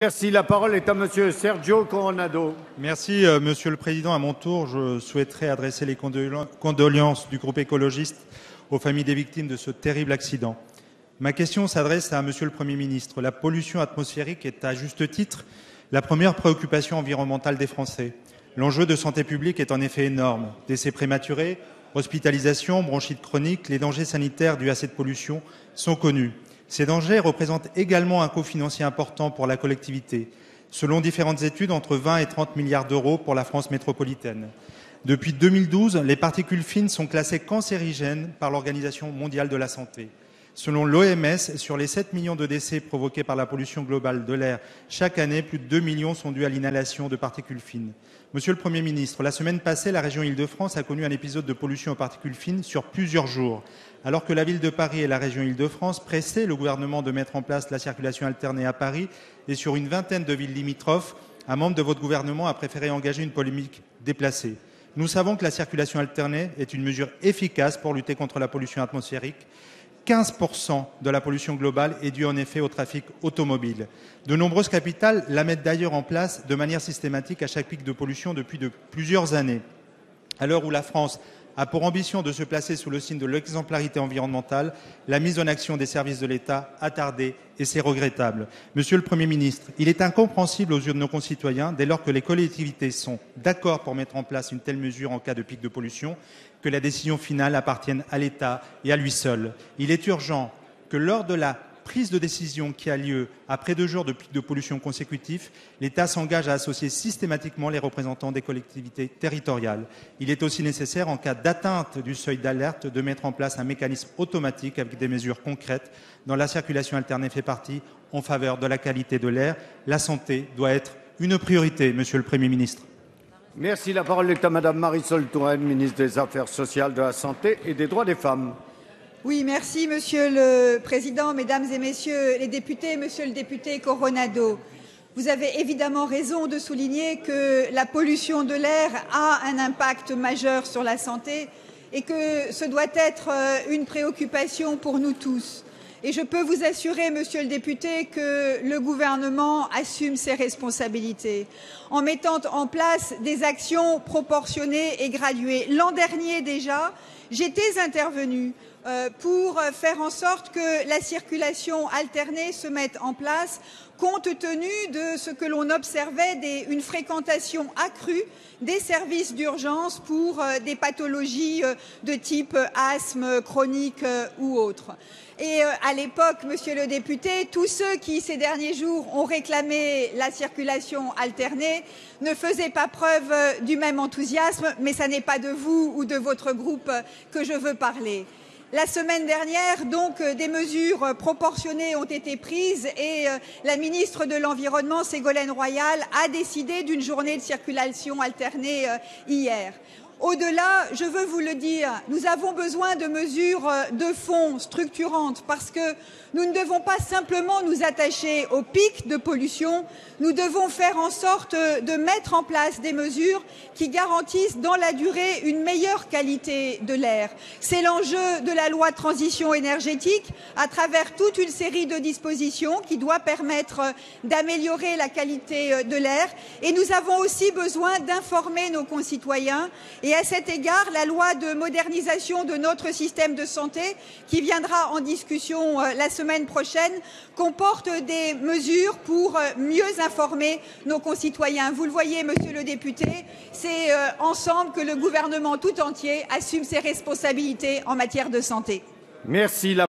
Merci. La parole est à monsieur Sergio Coronado. Merci, Monsieur le Président. À mon tour, je souhaiterais adresser les condoléances du groupe écologiste aux familles des victimes de ce terrible accident. Ma question s'adresse à Monsieur le Premier ministre. La pollution atmosphérique est, à juste titre, la première préoccupation environnementale des Français. L'enjeu de santé publique est en effet énorme. Décès prématurés, hospitalisation, bronchite chronique, les dangers sanitaires dus à cette pollution sont connus. Ces dangers représentent également un coût financier important pour la collectivité. Selon différentes études, entre 20 et 30 milliards d'euros pour la France métropolitaine. Depuis 2012, les particules fines sont classées cancérigènes par l'Organisation mondiale de la santé. Selon l'OMS, sur les 7 millions de décès provoqués par la pollution globale de l'air chaque année, plus de 2 millions sont dus à l'inhalation de particules fines. Monsieur le Premier ministre, la semaine passée, la région Île-de-France a connu un épisode de pollution aux particules fines sur plusieurs jours. Alors que la ville de Paris et la région Île-de-France pressaient le gouvernement de mettre en place la circulation alternée à Paris et sur une vingtaine de villes limitrophes, un membre de votre gouvernement a préféré engager une polémique déplacée. Nous savons que la circulation alternée est une mesure efficace pour lutter contre la pollution atmosphérique. 15% de la pollution globale est due en effet au trafic automobile. De nombreuses capitales la mettent d'ailleurs en place de manière systématique à chaque pic de pollution depuis plusieurs années. À l'heure où la France a pour ambition de se placer sous le signe de l'exemplarité environnementale, la mise en action des services de l'État a tardé et c'est regrettable. Monsieur le Premier ministre, il est incompréhensible aux yeux de nos concitoyens, dès lors que les collectivités sont d'accord pour mettre en place une telle mesure en cas de pic de pollution, que la décision finale appartienne à l'État et à lui seul. Il est urgent que lors de la prise de décision qui a lieu après 2 jours de pic de pollution consécutifs, l'État s'engage à associer systématiquement les représentants des collectivités territoriales. Il est aussi nécessaire, en cas d'atteinte du seuil d'alerte, de mettre en place un mécanisme automatique avec des mesures concrètes dont la circulation alternée fait partie en faveur de la qualité de l'air. La santé doit être une priorité, Monsieur le Premier ministre. Merci. La parole est à madame Marisol Touraine, ministre des Affaires sociales, de la Santé et des Droits des femmes. Oui, merci Monsieur le Président, Mesdames et Messieurs les députés, Monsieur le député Coronado. Vous avez évidemment raison de souligner que la pollution de l'air a un impact majeur sur la santé et que ce doit être une préoccupation pour nous tous. Et je peux vous assurer, Monsieur le député, que le gouvernement assume ses responsabilités en mettant en place des actions proportionnées et graduées. L'an dernier déjà, j'étais intervenue pour faire en sorte que la circulation alternée se mette en place, compte tenu de ce que l'on observait, une fréquentation accrue des services d'urgence pour des pathologies de type asthme chronique ou autre. Et à l'époque, Monsieur le député, tous ceux qui, ces derniers jours, ont réclamé la circulation alternée ne faisaient pas preuve du même enthousiasme, mais ce n'est pas de vous ou de votre groupe que je veux parler. La semaine dernière, donc, des mesures proportionnées ont été prises et la ministre de l'Environnement, Ségolène Royal, a décidé d'une journée de circulation alternée hier. Au-delà, je veux vous le dire, nous avons besoin de mesures de fond structurantes parce que nous ne devons pas simplement nous attacher au pic de pollution, nous devons faire en sorte de mettre en place des mesures qui garantissent dans la durée une meilleure qualité de l'air. C'est l'enjeu de la loi de transition énergétique à travers toute une série de dispositions qui doit permettre d'améliorer la qualité de l'air et nous avons aussi besoin d'informer nos concitoyens. Et à cet égard, la loi de modernisation de notre système de santé, qui viendra en discussion la semaine prochaine, comporte des mesures pour mieux informer nos concitoyens. Vous le voyez, Monsieur le député, c'est ensemble que le gouvernement tout entier assume ses responsabilités en matière de santé. Merci.